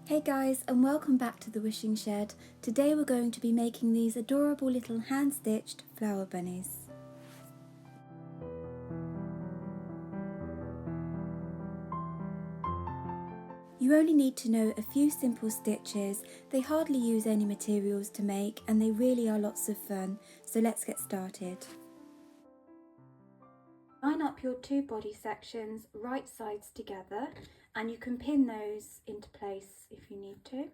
Hey guys, and welcome back to the Wishing Shed. Today we're going to be making these adorable little hand-stitched flower bunnies. You only need to know a few simple stitches. They hardly use any materials to make and they really are lots of fun, so let's get started. Line up your two body sections right sides together and you can pin those into place if you need to.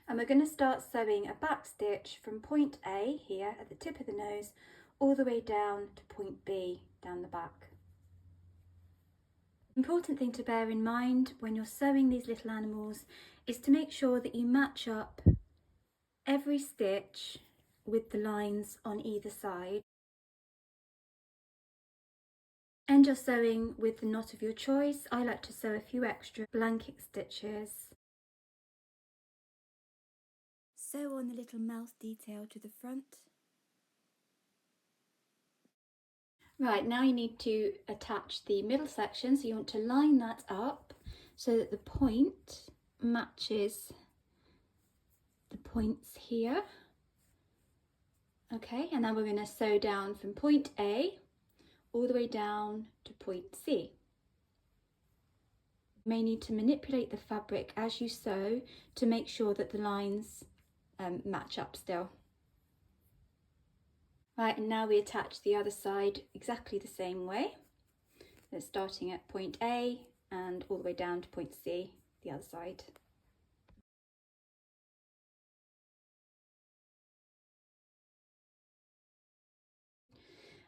And we're going to start sewing a back stitch from point A here at the tip of the nose all the way down to point B down the back. Important thing to bear in mind when you're sewing these little animals is to make sure that you match up every stitch with the lines on either side. End your sewing with the knot of your choice. I like to sew a few extra blanket stitches. Sew on the little mouth detail to the front. Right, now you need to attach the middle section, so you want to line that up so that the point matches the points here. Okay, and then we're going to sew down from point A all the way down to point C. You may need to manipulate the fabric as you sew to make sure that the lines match up still. Right, and now we attach the other side exactly the same way. So starting at point A and all the way down to point C, the other side.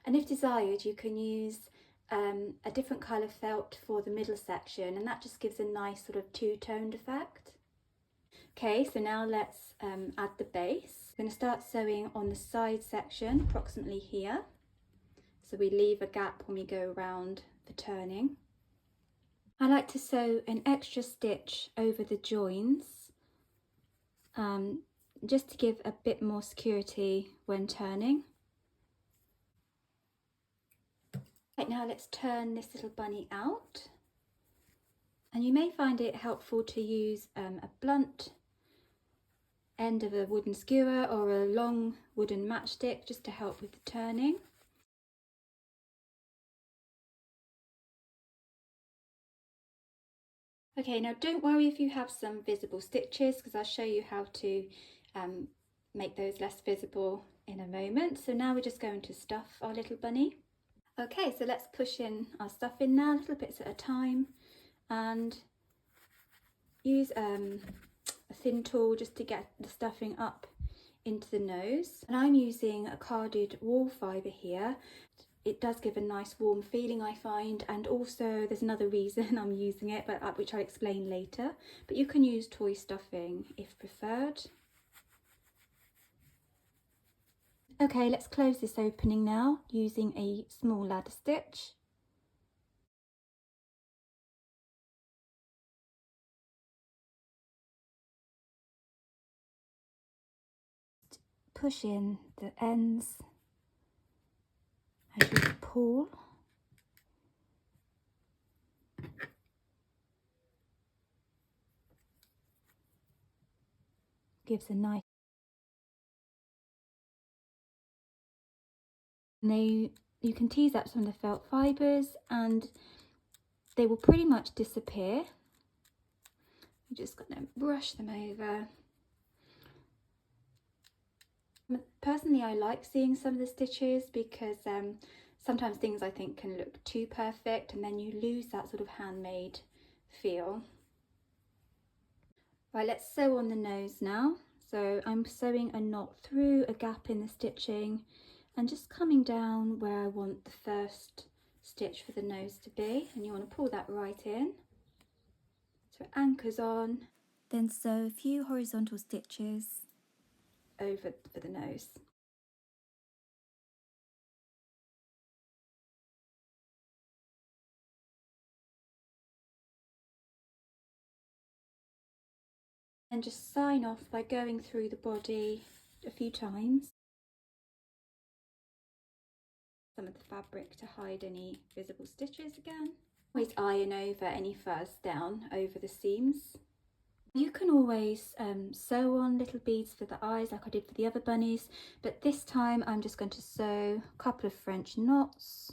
And if desired, you can use a different colour felt for the middle section, and that just gives a nice sort of two-toned effect. Okay, so now let's add the base. I'm going to start sewing on the side section, approximately here. So we leave a gap when we go around for turning. I like to sew an extra stitch over the joins, just to give a bit more security when turning. Right, now let's turn this little bunny out. And you may find it helpful to use a blunt end of a wooden skewer or a long wooden matchstick just to help with the turning. Okay, now don't worry if you have some visible stitches, because I'll show you how to make those less visible in a moment. So now we're just going to stuff our little bunny. Okay, so let's push in our stuff in now, little bits at a time, and use a thin tool just to get the stuffing up into the nose. And I'm using a carded wool fibre here. It does give a nice warm feeling, I find, and also there's another reason I'm using it, but which I'll explain later. But you can use toy stuffing if preferred. Okay, let's close this opening now using a small ladder stitch. Push in the ends as you pull. Gives a nice. Now you can tease up some of the felt fibres and they will pretty much disappear. You're just going to brush them over. Personally, I like seeing some of the stitches because sometimes things I think can look too perfect and then you lose that sort of handmade feel. Right, let's sew on the nose now. So I'm sewing a knot through a gap in the stitching and just coming down where I want the first stitch for the nose to be, and you want to pull that right in. So it anchors on, then sew a few horizontal stitches over for the nose. And just sign off by going through the body a few times. Some of the fabric to hide any visible stitches again. Always iron over any furs down over the seams. You can always sew on little beads for the eyes like I did for the other bunnies, but this time I'm just going to sew a couple of French knots.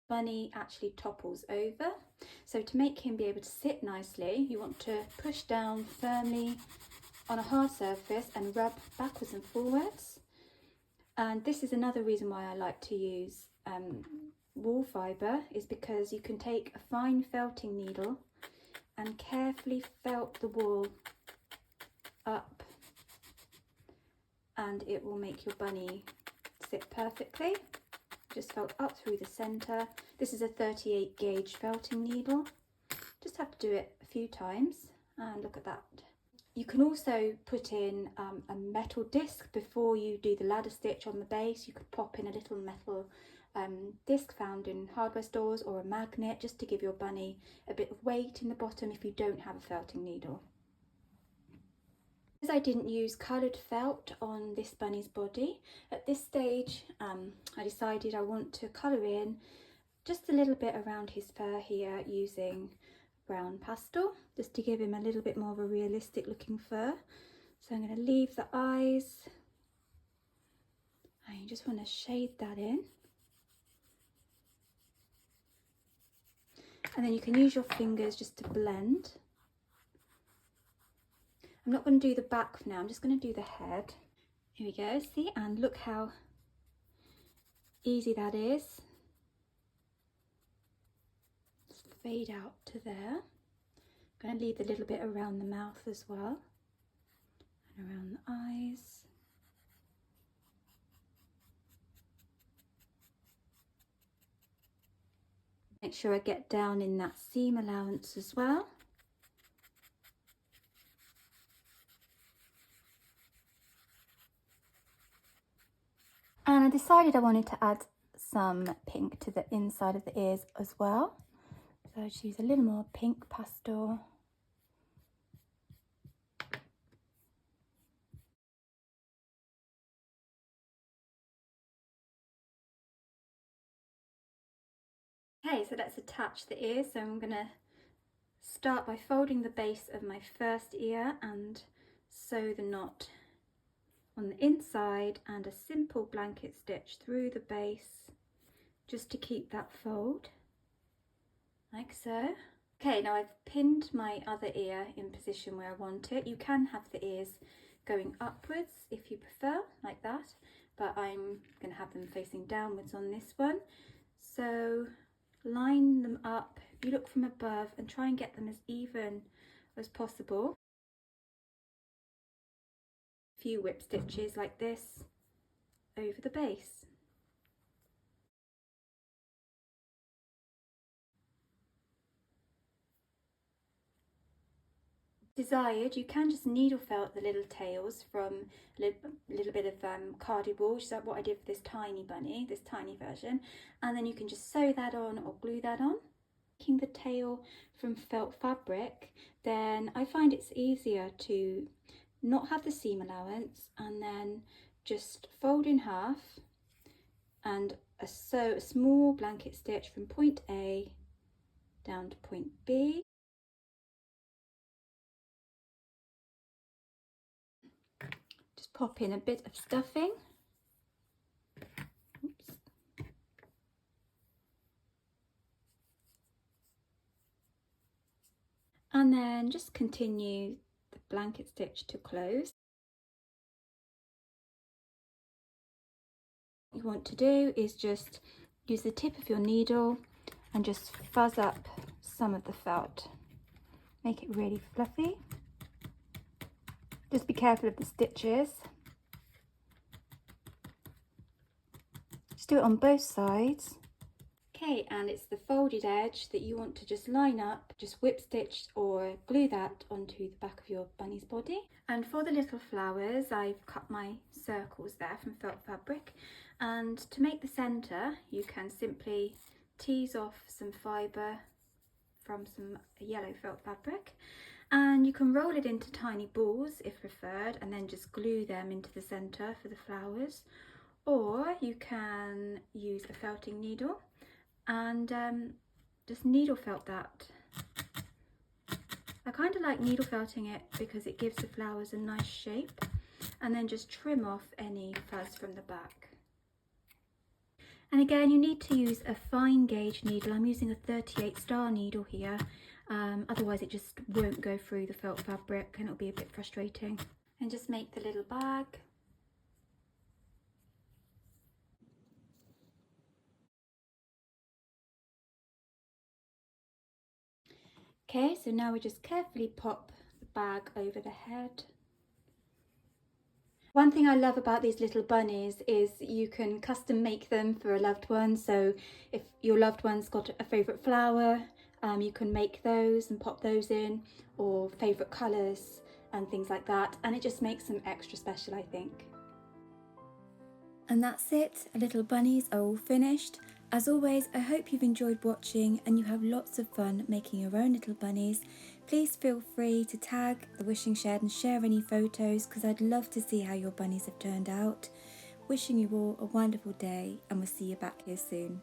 Bunny actually topples over, so to make him be able to sit nicely, you want to push down firmly on a hard surface and rub backwards and forwards. And this is another reason why I like to use wool fibre, is because you can take a fine felting needle and carefully felt the wool up, and it will make your bunny sit perfectly. Just felt up through the centre. This is a 38 gauge felting needle. Just have to do it a few times, and look at that. You can also put in a metal disc before you do the ladder stitch on the base. You could pop in a little metal disc found in hardware stores, or a magnet, just to give your bunny a bit of weight in the bottom if you don't have a felting needle. Because I didn't use coloured felt on this bunny's body, at this stage I decided I want to colour in just a little bit around his fur here using brown pastel, just to give him a little bit more of a realistic looking fur. So I'm going to leave the eyes, and you just want to shade that in. And then you can use your fingers just to blend. I'm not going to do the back for now, I'm just going to do the head. Here we go, see, and look how easy that is. Just fade out to there. I'm going to leave a little bit around the mouth as well, and around the eyes. Make sure I get down in that seam allowance as well. And I decided I wanted to add some pink to the inside of the ears as well. So I choose a little more pink pastel. Okay, so let's attach the ears. So I'm going to start by folding the base of my first ear and sew the knot on the inside, and a simple blanket stitch through the base just to keep that fold, like so. Okay, now I've pinned my other ear in position where I want it. You can have the ears going upwards if you prefer, like that, but I'm going to have them facing downwards on this one. So line them up, you look from above and try and get them as even as possible. A few whip stitches like this over the base. Desired, you can just needle felt the little tails from a little bit of carded wool, which is what I did for this tiny bunny, this tiny version, and then you can just sew that on or glue that on. Making the tail from felt fabric, then I find it's easier to not have the seam allowance and then just fold in half and sew a small blanket stitch from point A down to point B. Just pop in a bit of stuffing. Oops. And then just continue the blanket stitch to close. What you want to do is just use the tip of your needle and just fuzz up some of the felt. Make it really fluffy. Just be careful of the stitches. Just do it on both sides. Okay, and it's the folded edge that you want to just line up, just whip stitch or glue that onto the back of your bunny's body. And for the little flowers, I've cut my circles there from felt fabric, and to make the centre you can simply tease off some fibre from some yellow felt fabric, and you can roll it into tiny balls if preferred and then just glue them into the center for the flowers, or you can use a felting needle and just needle felt that. I kind of like needle felting it because it gives the flowers a nice shape, and then just trim off any fuzz from the back. And again, you need to use a fine gauge needle. I'm using a 38 star needle here, otherwise it just won't go through the felt fabric and it'll be a bit frustrating. And just make the little bag. Okay, so now we just carefully pop the bag over the head. One thing I love about these little bunnies is you can custom make them for a loved one. So if your loved one's got a favourite flower, you can make those and pop those in, or favourite colours and things like that. And it just makes them extra special, I think. And that's it, our little bunnies are all finished. As always, I hope you've enjoyed watching and you have lots of fun making your own little bunnies. Please feel free to tag the Wishing Shed and share any photos, because I'd love to see how your bunnies have turned out. Wishing you all a wonderful day, and we'll see you back here soon.